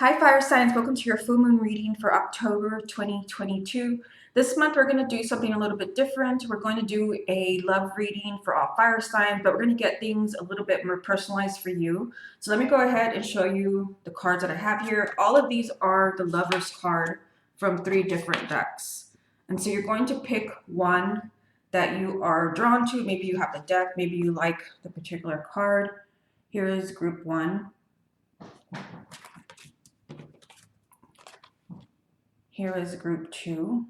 Hi Fire Signs, welcome to your full moon reading for October 2022. This month we're going to do something a little bit different. We're going to do a love reading for all fire signs, but we're going to get things a little bit more personalized for you. So let me go ahead and show you the cards that I have here. All of these are the Lover's card from 3 different decks. And so you're going to pick one that you are drawn to. Maybe you have the deck, maybe you like the particular card. Here is group 1. Here is group 2.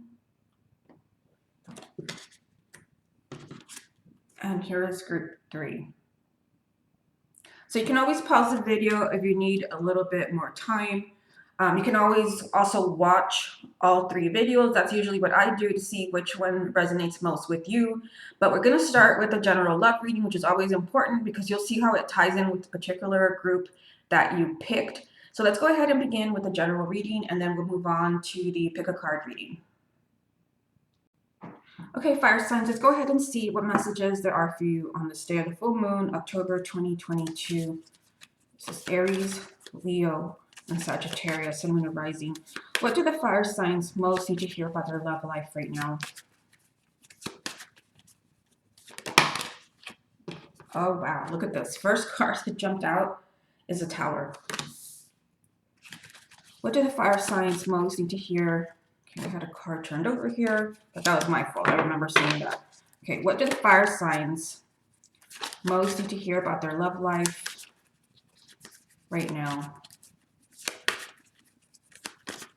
And here is group 3. So you can always pause the video if you need a little bit more time. You can always also watch all 3 videos. That's usually what I do to see which one resonates most with you. But we're going to start with a general love reading, which is always important because you'll see how it ties in with the particular group that you picked. So let's go ahead and begin with the general reading, and then we'll move on to the pick a card reading. Okay, fire signs, let's go ahead and see what messages there are for you on this day of the full moon, October 2022. This is Aries, Leo, and Sagittarius, and Moon rising. What do the fire signs most need to hear about their love life right now? Oh, wow, look at this. First card that jumped out is a Tower. What do the fire signs most need to hear? Okay, I had a card turned over here, but that was my fault. I remember seeing that. Okay, what do the fire signs most need to hear about their love life right now?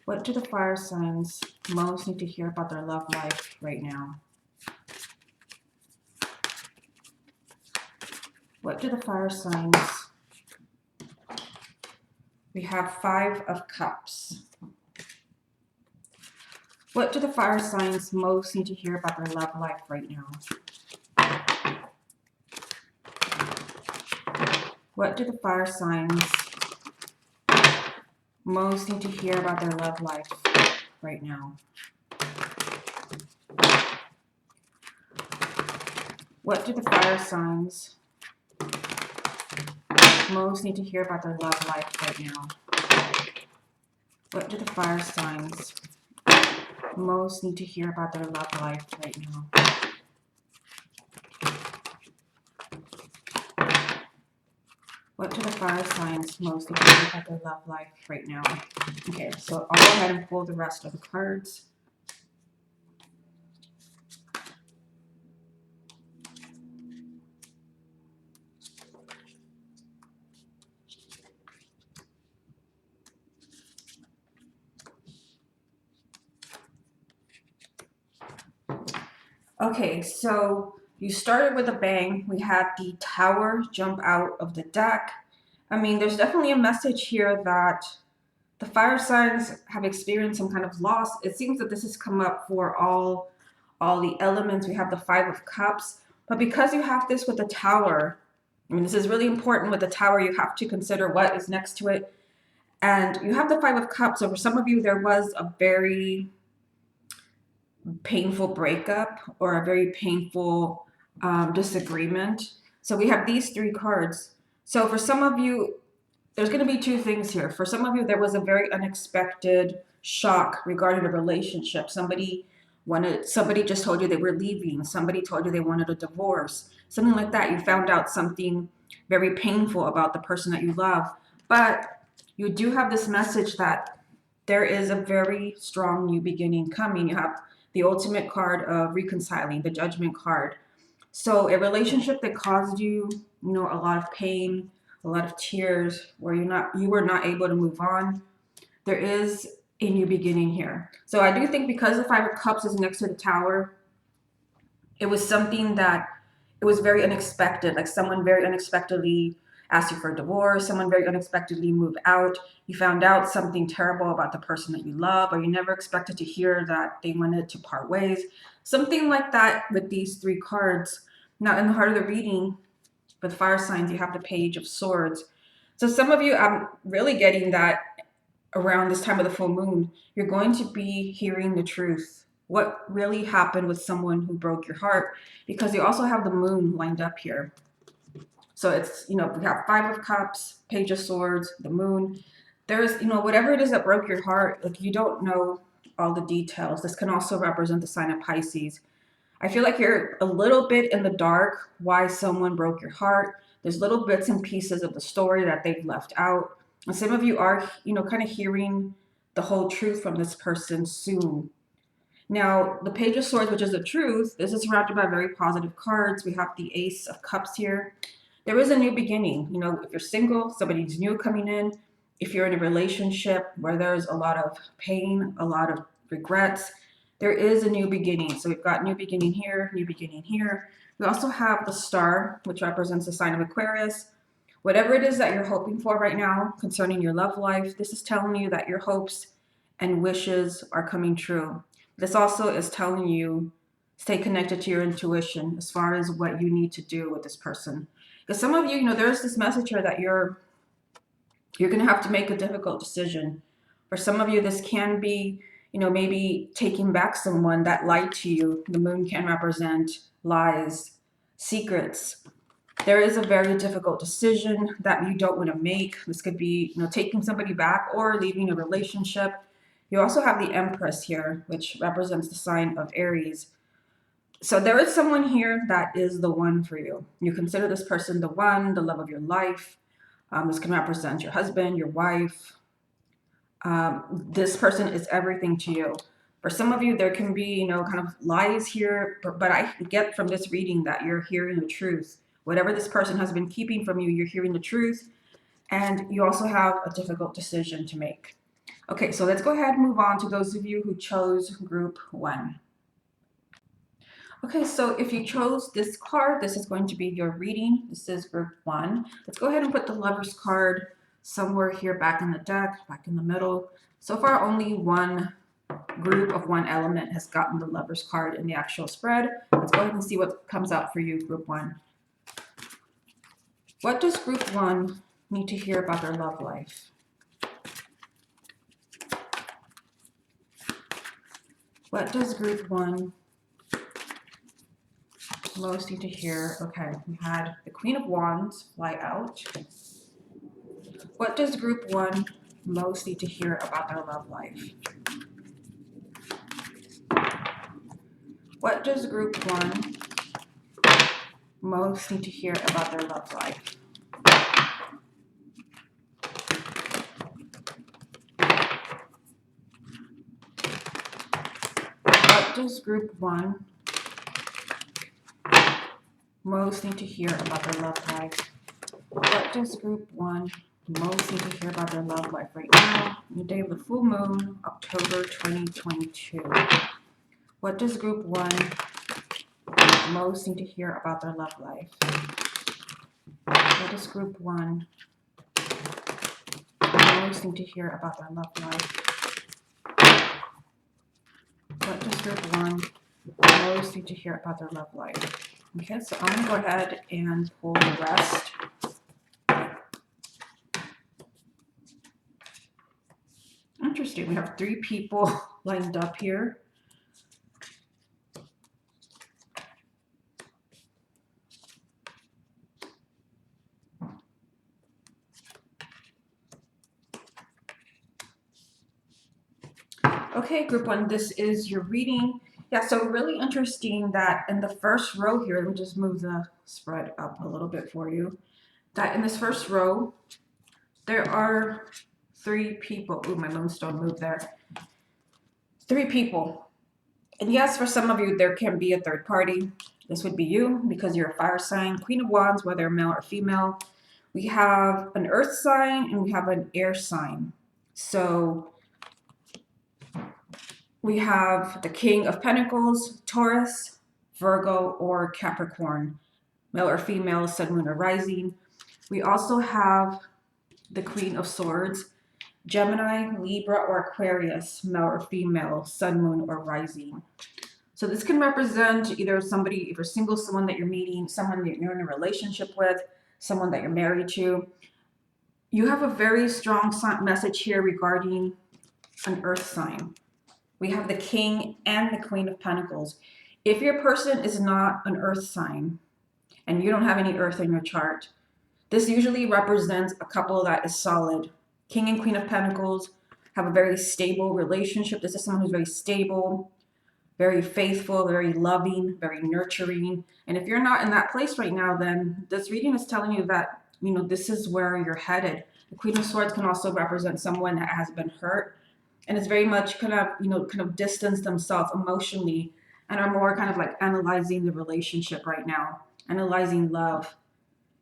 What do the fire signs most need to hear about their love life right now? What do the fire signs? We have 5 of Cups. What do the fire signs most need to hear about their love life right now? What do the fire signs most need to hear about their love life right now? What do the fire signs most need to hear about their love life right now? What do the fire signs most need to hear about their love life right now? What do the fire signs most need to hear about their love life right now? Okay, so I'll go ahead and pull the rest of the cards. Okay, so you started with a bang. We had the Tower jump out of the deck. I mean, there's definitely a message here that the fire signs have experienced some kind of loss. It seems that this has come up for all the elements. We have the 5 of Cups, but because you have this with the Tower, I mean, this is really important with the Tower. You have to consider what is next to it. And you have the 5 of Cups. So for some of you, there was a very painful breakup or a very painful disagreement. So we have these 3 cards. So for some of you, there's going to be 2 things here. For some of you, there was a very unexpected shock regarding a relationship. Somebody just told you they were leaving. Somebody told you they wanted a divorce. Something like that. You found out something very painful about the person that you love. But you do have this message that there is a very strong new beginning coming. You have the ultimate card of reconciling, the Judgment card. So a relationship that caused you, a lot of pain, a lot of tears, where you were not able to move on, there is a new beginning here. So I do think because the 5 of Cups is next to the Tower, it was something that it was very unexpected. Like someone very unexpectedly asked you for a divorce, someone very unexpectedly moved out. You found out something terrible about the person that you love, or you never expected to hear that they wanted to part ways. Something like that with these 3 cards. Now, in the heart of the reading, for the fire signs, you have the Page of Swords. So some of you, I'm really getting that around this time of the full moon, you're going to be hearing the truth. What really happened with someone who broke your heart, because you also have the moon lined up here. So it's, we have 5 of Cups, Page of Swords, the moon. There's, whatever it is that broke your heart, like you don't know all the details. This can also represent the sign of Pisces. I feel like you're a little bit in the dark why someone broke your heart. There's little bits and pieces of the story that they've left out. And some of you are, kind of hearing the whole truth from this person soon. Now, the Page of Swords, which is the truth, this is surrounded by very positive cards. We have the Ace of Cups here. There is a new beginning. If you're single, somebody's new coming in. If you're in a relationship where there's a lot of pain, a lot of regrets, there is a new beginning. So we've got new beginning here, new beginning here. We also have the Star, which represents the sign of Aquarius. Whatever it is that you're hoping for right now concerning your love life, this is telling you that your hopes and wishes are coming true. This also is telling you stay connected to your intuition as far as what you need to do with this person. Because some of you, there's this message here that you're going to have to make a difficult decision. For some of you, this can be, maybe taking back someone that lied to you. The moon can represent lies, secrets. There is a very difficult decision that you don't want to make. This could be, taking somebody back or leaving a relationship. You also have the Empress here, which represents the sign of Aries. So there is someone here that is the one for you. You consider this person the one, the love of your life. This can represent your husband, your wife. This person is everything to you. For some of you, there can be, kind of lies here, but I get from this reading that you're hearing the truth. Whatever this person has been keeping from you, you're hearing the truth, and you also have a difficult decision to make. Okay, so let's go ahead and move on to those of you who chose group 1. Okay, so if you chose this card, this is going to be your reading. This is group 1. Let's go ahead and put the Lovers card somewhere here back in the deck, back in the middle. So far, only one group of one element has gotten the Lovers card in the actual spread. Let's go ahead and see what comes out for you, group 1. What does group 1 need to hear about their love life? What does group 1 most need to hear? Okay, we had the Queen of Wands fly out. What does group 1 most need to hear about their love life? What does group 1 most need to hear about their love life? What does group 1 most need to hear about their love life? What does group 1 most need to hear about their love life right now? The day of the full moon, October 2022. What does group 1 most need to hear about their love life? What does group 1 most need to hear about their love life? What does group 1 most need to hear about their love life? Okay, so I'm going to go ahead and pull the rest. Interesting. We have 3 people lined up here. Okay, group 1, this is your reading. Yeah, so really interesting that in the first row here, let me just move the spread up a little bit for you, that in this first row, there are 3 people. Ooh, my moonstone moved there. 3 people. And yes, for some of you, there can be a third party. This would be you because you're a fire sign. Queen of Wands, whether male or female. We have an earth sign and we have an air sign. So we have the King of Pentacles, Taurus, Virgo, or Capricorn, male or female, sun, moon, or rising. We also have the Queen of Swords, Gemini, Libra, or Aquarius, male or female, sun, moon, or rising. So this can represent either somebody, if you're single, someone that you're meeting, someone that you're in a relationship with, someone that you're married to. You have a very strong message here regarding an earth sign. We have the King and the Queen of Pentacles. If your person is not an earth sign and you don't have any earth in your chart, this usually represents a couple that is solid, King and Queen of Pentacles have a very stable relationship. This is someone who's very stable, very faithful, very loving, very nurturing. And if you're not in that place right now, then this reading is telling you that, this is where you're headed. The Queen of Swords can also represent someone that has been hurt and is very much kind of distance themselves emotionally and are more kind of like analyzing the relationship right now, analyzing love.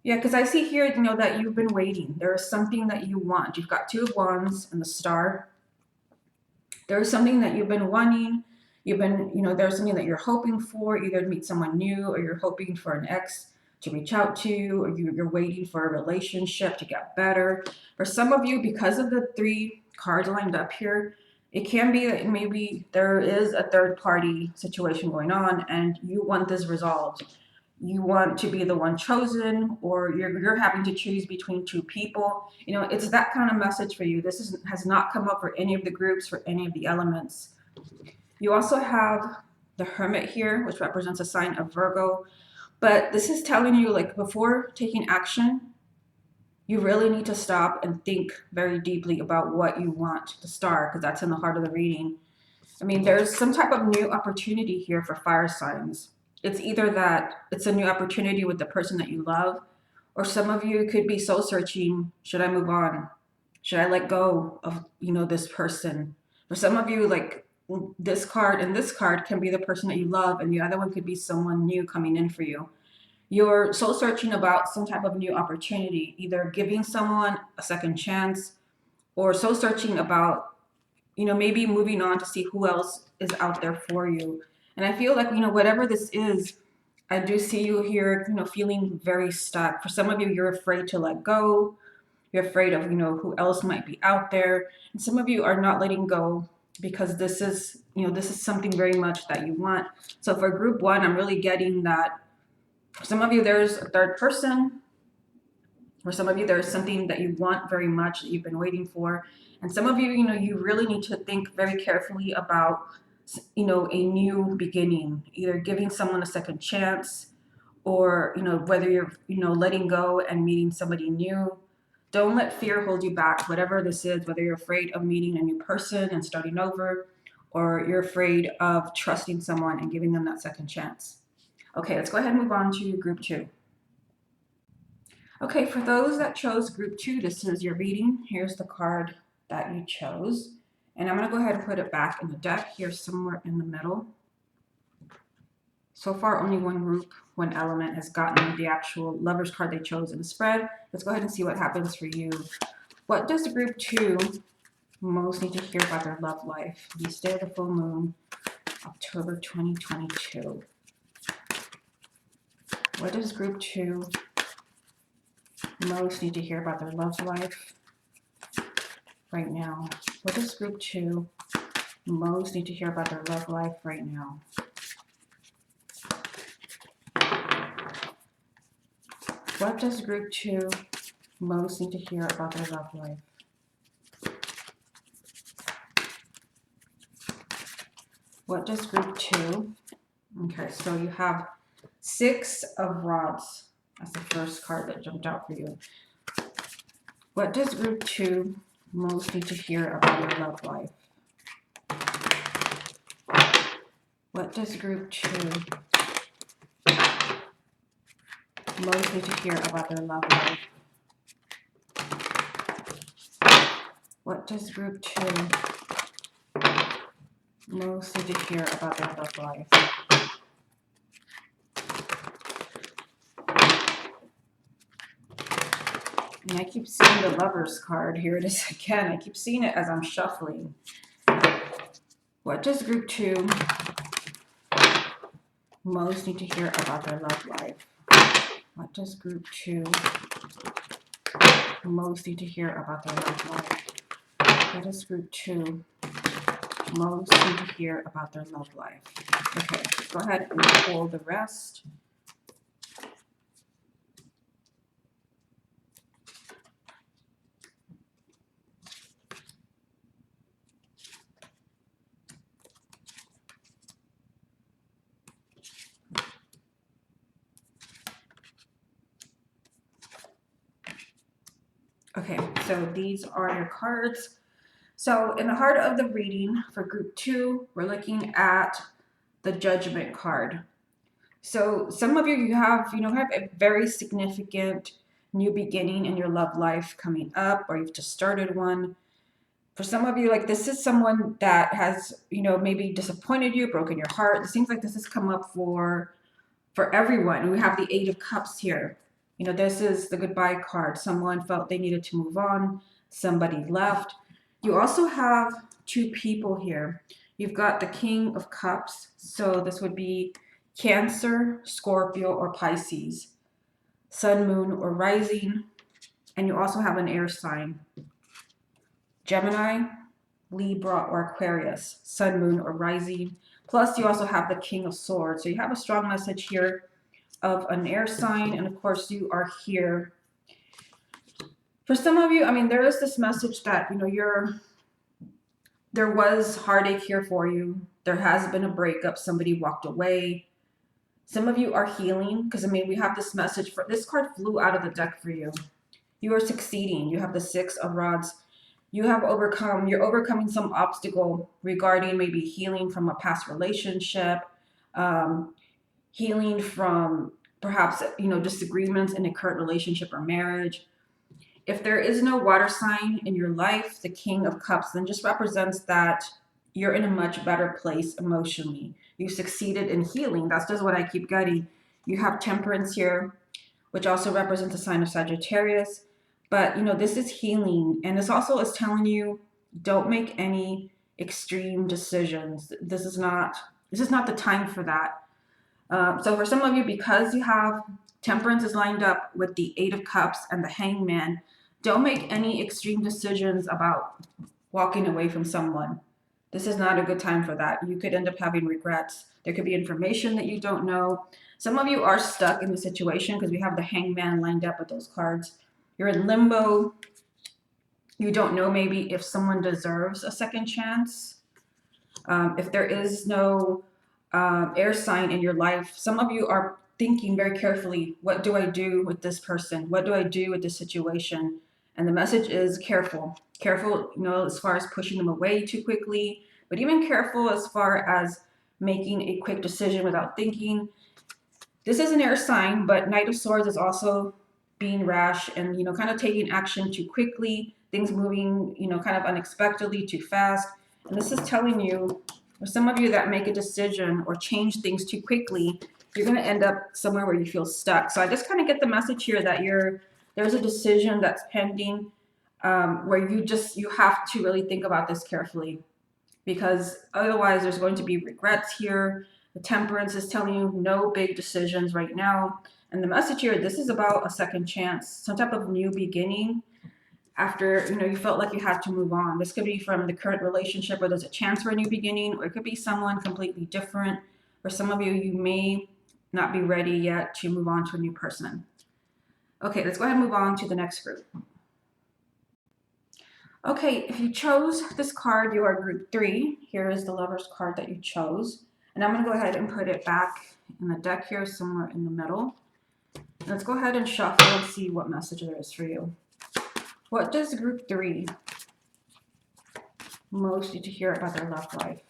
Yeah, because I see here, that you've been waiting. There is something that you want. You've got Two of Wands and the Star. There is something that you've been wanting. There's something that you're hoping for, either to meet someone new, or you're hoping for an ex to reach out to, or you're waiting for a relationship to get better. For some of you, because of the three cards lined up here, it can be that maybe there is a third party situation going on and you want this resolved. You want to be the one chosen, or you're having to choose between two people. It's that kind of message for you. Has not come up for any of the groups, for any of the elements. You also have the Hermit here, which represents a sign of Virgo. But this is telling you, like, before taking action, you really need to stop and think very deeply about what you want to start, because that's in the heart of the reading. I mean, there's some type of new opportunity here for fire signs. It's either that it's a new opportunity with the person that you love, or some of you could be soul searching. Should I move on? Should I let go of, this person? For some of you, like, this card and this card can be the person that you love, and the other one could be someone new coming in for you. You're soul searching about some type of new opportunity, either giving someone a second chance, or soul searching about, maybe moving on to see who else is out there for you. And I feel like, whatever this is, I do see you here, feeling very stuck. For some of you, you're afraid to let go. You're afraid of, who else might be out there. And some of you are not letting go because this is something very much that you want. So for group one, I'm really getting that for some of you, there's a third person. For some of you, there's something that you want very much that you've been waiting for. And some of you, you really need to think very carefully about, a new beginning, either giving someone a second chance, or, whether you're, letting go and meeting somebody new. Don't let fear hold you back, whatever this is, whether you're afraid of meeting a new person and starting over, or you're afraid of trusting someone and giving them that second chance. Okay, let's go ahead and move on to group two. Okay, for those that chose group two, this is your reading. Here's the card that you chose. And I'm going to go ahead and put it back in the deck here somewhere in the middle. So far, only one group, one element has gotten the actual Lover's card they chose in the spread. Let's go ahead and see what happens for you. What does group two most need to hear about their love life? These day of the full moon, October 2022. What does group two most need to hear about their love life right now? What does group two most need to hear about their love life right now? What does group two most need to hear about their love life? What does group two? Okay, so you have Six of Rods. That's the first card that jumped out for you. What does group two most need to hear about your love life? What does group two most need to hear about their love life? What does group two most need to hear about their love life? And I keep seeing the Lover's card. Here it is again. I keep seeing it as I'm shuffling. What does group two most need to hear about their love life? What does group two most need to hear about their love life? What does group two most need to hear about their love life? Okay, go ahead and pull the rest. Okay, so these are your cards. So in the heart of the reading for group 2, we're looking at the Judgment card. So some of you have a very significant new beginning in your love life coming up, or you've just started one. For some of you, like, this is someone that has, maybe disappointed you, broken your heart. It seems like this has come up for everyone. We have the Eight of Cups here. This is the goodbye card. Someone felt they needed to move on. Somebody left. You also have two people here. You've got the King of Cups. So this would be Cancer, Scorpio, or Pisces. Sun, Moon, or Rising. And you also have an air sign. Gemini, Libra, or Aquarius. Sun, Moon, or Rising. Plus you also have the King of Swords. So you have a strong message here of an air sign, and of course you are here. For some of you, there is this message that there was heartache here for you. There has been a breakup, somebody walked away. Some of you are healing, because we have this message for this card flew out of the deck for you. You are succeeding. You have the Six of Rods. You're overcoming some obstacle regarding maybe healing from a past relationship, healing from perhaps disagreements in a current relationship or marriage. If there is no water sign in your life, the King of Cups then just represents that you're in a much better place emotionally. You succeeded in healing. That's just what I keep getting. You have Temperance here, which also represents a sign of Sagittarius. But this is healing, and this also is telling you don't make any extreme decisions. This is not the time for that. So for some of you, because you have Temperance is lined up with the Eight of Cups and the Hangman, don't make any extreme decisions about walking away from someone. This is not a good time for that. You could end up having regrets. There could be information that you don't know. Some of you are stuck in the situation because we have the Hangman lined up with those cards. You're in limbo. You don't know maybe if someone deserves a second chance. If there is no air sign in your life, some of you are thinking very carefully, what do I do with this person? What do I do with this situation? And the message is careful. Careful, as far as pushing them away too quickly, but even careful as far as making a quick decision without thinking. This is an air sign, but Knight of Swords is also being rash and, kind of taking action too quickly, things moving, kind of unexpectedly too fast. And this is telling you, for some of you that make a decision or change things too quickly, you're going to end up somewhere where you feel stuck. So I just kind of get the message here that there's a decision that's pending, where you have to really think about this carefully, because otherwise there's going to be regrets here. The Temperance is telling you no big decisions right now. And the message here, this is about a second chance, some type of new beginning after, you felt like you had to move on. This could be from the current relationship where there's a chance for a new beginning, or it could be someone completely different. For some of you, you may not be ready yet to move on to a new person. Okay, let's go ahead and move on to the next group. Okay, if you chose this card, you are group 3. Here is the Lover's card that you chose. And I'm going to go ahead and put it back in the deck here, somewhere in the middle. Let's go ahead and shuffle and see what message there is for you. What does group 3 most need to hear about their love life?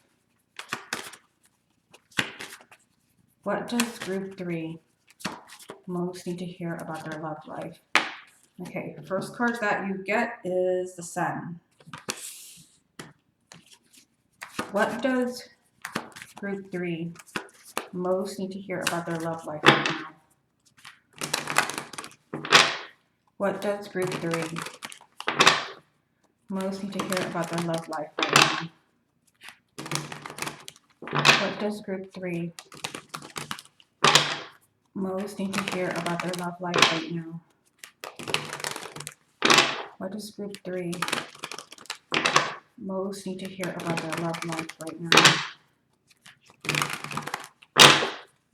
What does group 3 most need to hear about their love life? Okay, the first card that you get is the Sun. What does group 3 most need to hear about their love life right now? What does group 3 most need to hear about their love life right now? What does group 3 most need to hear about their love life right now? What does group 3 most need to hear about their love life right now?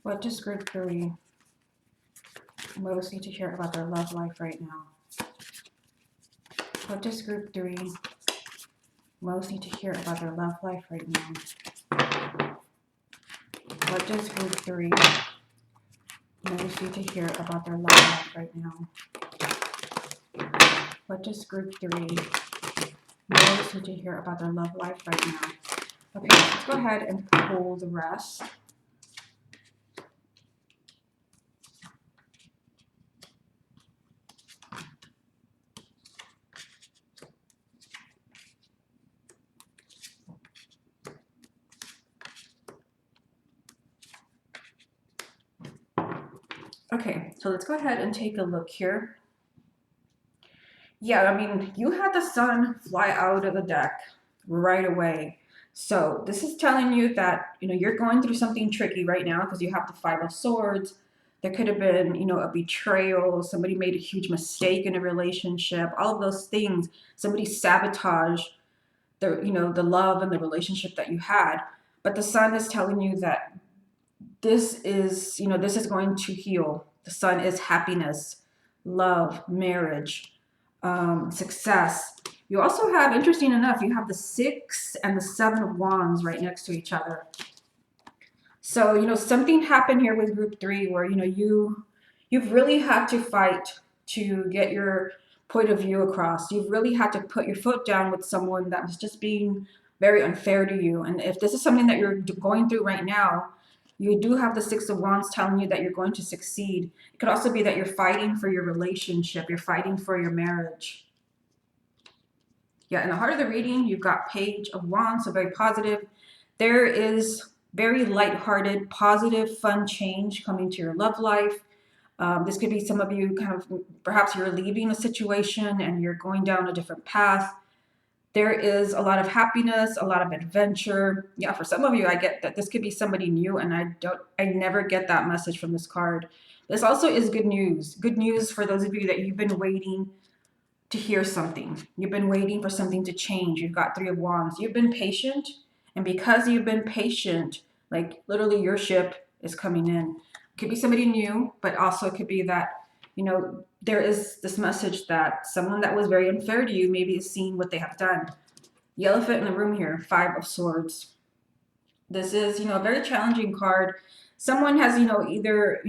What does group 3 most need to hear about their love life right now? What does group 3 most need to hear about their love life right now? What does group 3 most need to hear about their love life right now? What does group 3 notice to hear about their love life right now? Okay, let's go ahead and pull the rest. Okay, so let's go ahead and take a look here. Yeah, I mean, you had the sun fly out of the deck right away. So this is telling you that, you're going through something tricky right now because you have the Five of Swords. There could have been, a betrayal. Somebody made a huge mistake in a relationship. All of those things. Somebody sabotaged the love and the relationship that you had. But the sun is telling you that this is going to heal. The sun is happiness, love, marriage, success. You also have, interesting enough, you have the 6 and the 7 of Wands right next to each other. So, something happened here with group 3 where, you've really had to fight to get your point of view across. You've really had to put your foot down with someone that was just being very unfair to you. And if this is something that you're going through right now, you do have the 6 of Wands telling you that you're going to succeed. It could also be that you're fighting for your relationship. You're fighting for your marriage. Yeah, in the heart of the reading, you've got Page of Wands, so very positive. There is very lighthearted, positive, fun change coming to your love life. This could be some of you perhaps you're leaving a situation and you're going down a different path. There is a lot of happiness, a lot of adventure. Yeah, for some of you, I get that this could be somebody new, and I never get that message from this card. This also is good news. Good news for those of you that you've been waiting to hear something. You've been waiting for something to change. You've got 3 of Wands. You've been patient, and because you've been patient, like literally your ship is coming in. It could be somebody new, but also it could be that there is this message that someone that was very unfair to you maybe is seeing what they have done. The elephant in the room here, 5 of Swords. This is, a very challenging card. Someone has, either,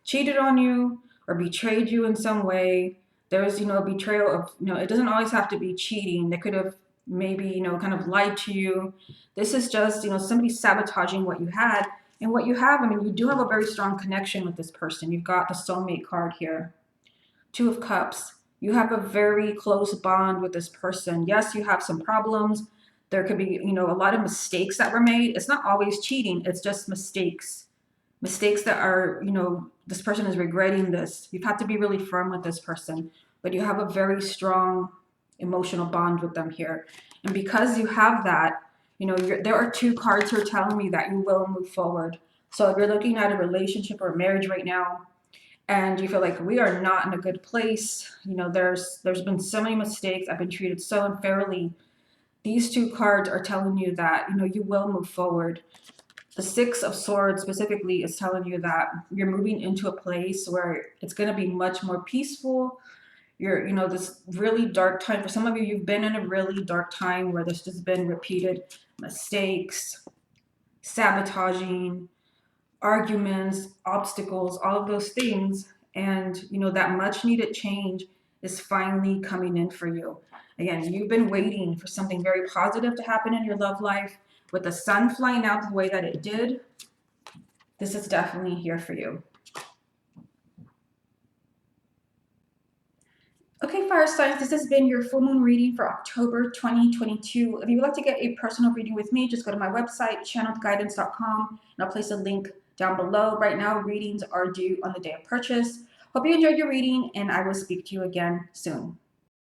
cheated on you or betrayed you in some way. There's, a betrayal of, it doesn't always have to be cheating. They could have maybe, kind of lied to you. This is just, somebody sabotaging what you had. And what you have, I mean, you do have a very strong connection with this person. You've got the soulmate card here. 2 of Cups. You have a very close bond with this person. Yes, you have some problems. There could be, a lot of mistakes that were made. It's not always cheating. It's just mistakes. Mistakes that are, this person is regretting this. You've had to be really firm with this person, but you have a very strong emotional bond with them here. And because you have that, there are 2 cards here telling me that you will move forward. So if you're looking at a relationship or a marriage right now, and you feel like we are not in a good place, there's been so many mistakes, I've been treated so unfairly, these 2 cards are telling you that, you will move forward. The 6 of Swords specifically is telling you that you're moving into a place where it's going to be much more peaceful. You're, this really dark time. For some of you, you've been in a really dark time where there's just been repeated mistakes, sabotaging, arguments, obstacles, all of those things. And, that much needed change is finally coming in for you. Again, you've been waiting for something very positive to happen in your love life. With the sun flying out the way that it did, this is definitely here for you. Okay, fire signs, this has been your full moon reading for October 2022. If you would like to get a personal reading with me, just go to my website, channelguidance.com, and I'll place a link down below. Right now, readings are due on the day of purchase. Hope you enjoyed your reading, and I will speak to you again soon.